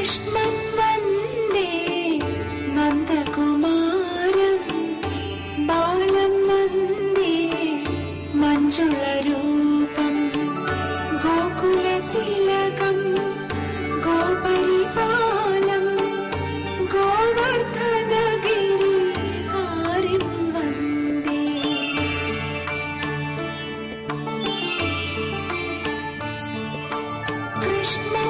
കൃഷ്ണൻ വന്ദേ നന്ദകുമാരം ബാലം വന്ദേ മഞ്ജുള രൂപം ഗോകുല തിലകം ഗോപരിപാലം ഗോവർദ്ധനഗിരി ഹാരിം വന്ദേ. കൃഷ്ണൻ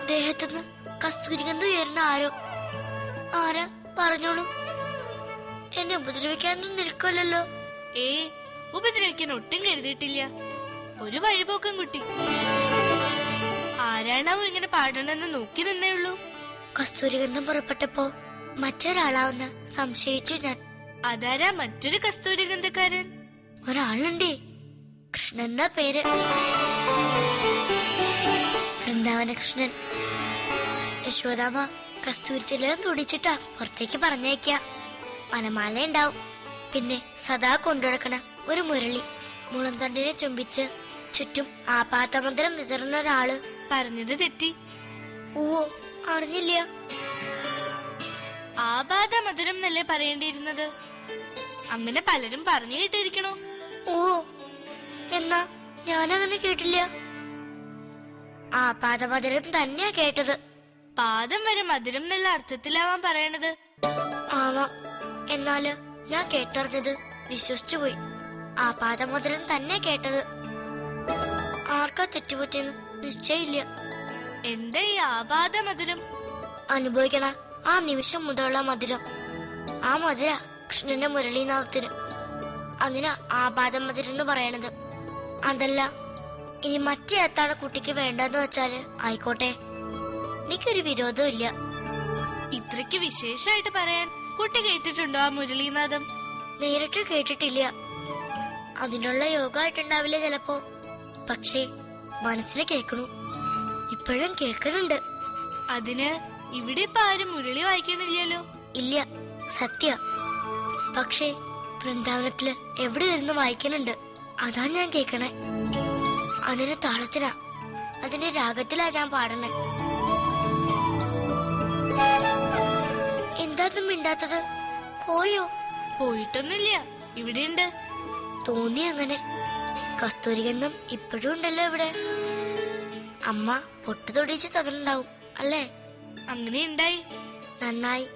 ദേഹത്തുനിന്ന് കസ്തൂരിഗന്ധം ഉയർന്ന ആരോ. ആരാ പറഞ്ഞോളൂ. എന്നെ ഉപദ്രവിക്കാനൊന്നും നിൽക്കില്ലല്ലോ. ഉപദ്രവിക്കാൻ ഒട്ടും കരുതിയിട്ടില്ല. ഒരു വഴിപോക്കം കുട്ടി. ആരാണാവോ ഇങ്ങനെ പാടണമെന്ന് നോക്കി നിന്നേ ഉള്ളൂ. കസ്തൂരിഗന്ധം പുറപ്പെട്ടപ്പോ മറ്റൊരാളാവുന്ന സംശയിച്ചു ഞാൻ. അതാരാ മറ്റൊരു കസ്തൂരിഗന്ധക്കാരൻ? ഒരാളുണ്ടേ, കൃഷ്ണൻ എന്നാ പേര്. വൃന്ദാവന കൃഷ്ണൻ. യശോദാമ്മ കസ്തൂരി തിലകം തുടിച്ചിട്ടാ പുറത്തേക്ക് പറഞ്ഞേക്ക. വനമാല ഉണ്ടാവും, പിന്നെ സദാ കൊണ്ടുനടക്കണ ഒരു മുരളി, മുളന്തണ്ടിനെ ചുംബിച്ച് ചുറ്റും ആപാതമന്ത്രം വിതറുന്ന ഒരാള്. പറഞ്ഞത് തെറ്റി. ഓ, അറിഞ്ഞില്ല. ആപാത മധുരം എന്നല്ലേ പറയേണ്ടിയിരുന്നത്. അങ്ങനെ പലരും പറഞ്ഞു കേട്ടിരിക്കണോ? ഓ, എന്നാ ഞാനങ്ങനെ കേട്ടില്ല. ആപാതമധുരം തന്നെയാ കേട്ടത്. പാദം വരെ മധുരം എന്നുള്ള അർത്ഥത്തിലാവാൻ പറയണത്. ആവാം, എന്നാല് ഞാൻ കേട്ടറിഞ്ഞത് വിശ്വസിച്ചുപോയി. ആപാതമധുരം തന്നെ കേട്ടത്. ആർക്കാ തെറ്റുപറ്റിയെന്ന് നിശ്ചയില്ല. എന്താ ഈ ആപാത മധുരം? അനുഭവിക്കണ ആ നിമിഷം മുതലുള്ള മധുരം. ആ മധുര കൃഷ്ണന്റെ മുരളീനാഥത്തിന്. അതിനാ ആപാത മധുരം എന്ന് പറയണത്. അതല്ല, ഇനി മറ്റേത്താണ് കുട്ടിക്ക് വേണ്ടെന്ന് വെച്ചാല് ആയിക്കോട്ടെ, എനിക്കൊരു വിരോധവും ഇല്ല. ഇത്രയ്ക്ക് വിശേഷമായിട്ട് പറയാൻ കുട്ടി കേട്ടിട്ടുണ്ടോ ആ മുരളീനാഥം? നേരിട്ട് കേട്ടിട്ടില്ല. അതിനുള്ള യോഗമായിട്ടുണ്ടാവില്ല ചിലപ്പോ. പക്ഷേ മനസ്സിൽ കേൾക്കണു. ഇപ്പോഴും കേൾക്കണുണ്ട്. അതിന് ഇവിടെ ഇപ്പൊ ആരും മുരളി വായിക്കണില്ലല്ലോ. ഇല്ല, സത്യ. പക്ഷേ വൃന്ദാവനത്തില് എവിടെ ഇരുന്ന് വായിക്കണുണ്ട്. അതാ ഞാൻ കേക്കണേ. അതിന് താളത്തിലാ, അതിന്റെ രാഗത്തിലാ ഞാൻ പാടണേ. എന്താന്നും മിണ്ടാത്തത്? പോയോ? പോയിട്ടൊന്നുമില്ല, ഇവിടെയുണ്ട്. തോന്നി അങ്ങനെ. കസ്തൂരിഗന്ധം ഇപ്പോഴും ഉണ്ടല്ലോ ഇവിടെ. അമ്മ പൊട്ടു തൊടിച്ച് തന്നിട്ടുണ്ടാവും അല്ലേ? അങ്ങനെ ഉണ്ടായി. നന്നായി.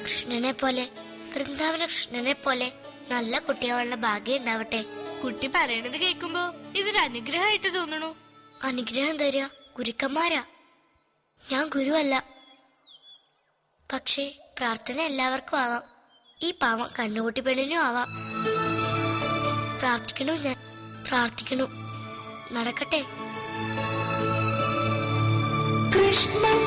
കൃഷ്ണനെ പോലെ, വൃന്ദാവന കൃഷ്ണനെ പോലെ നല്ല കുട്ടികളുടെ ഭാഗ്യം ഉണ്ടാവട്ടെ. കുട്ടി പറയണത് കേൾക്കുമ്പോ ഇതൊരു അനുഗ്രഹമായിട്ട് തോന്നണു. അനുഗ്രഹം തരിക ഗുരുക്കന്മാരാ. ഞാൻ ഗുരുവല്ല. പക്ഷേ പ്രാർത്ഥന എല്ലാവർക്കും ആവാം. ഈ പാവം കണ്ണുകൂട്ടി പെണ്ണിനും ആവാം. പ്രാർത്ഥിക്കണു, ഞാൻ പ്രാർത്ഥിക്കണു. നടക്കട്ടെ. കൃഷ്ണൻ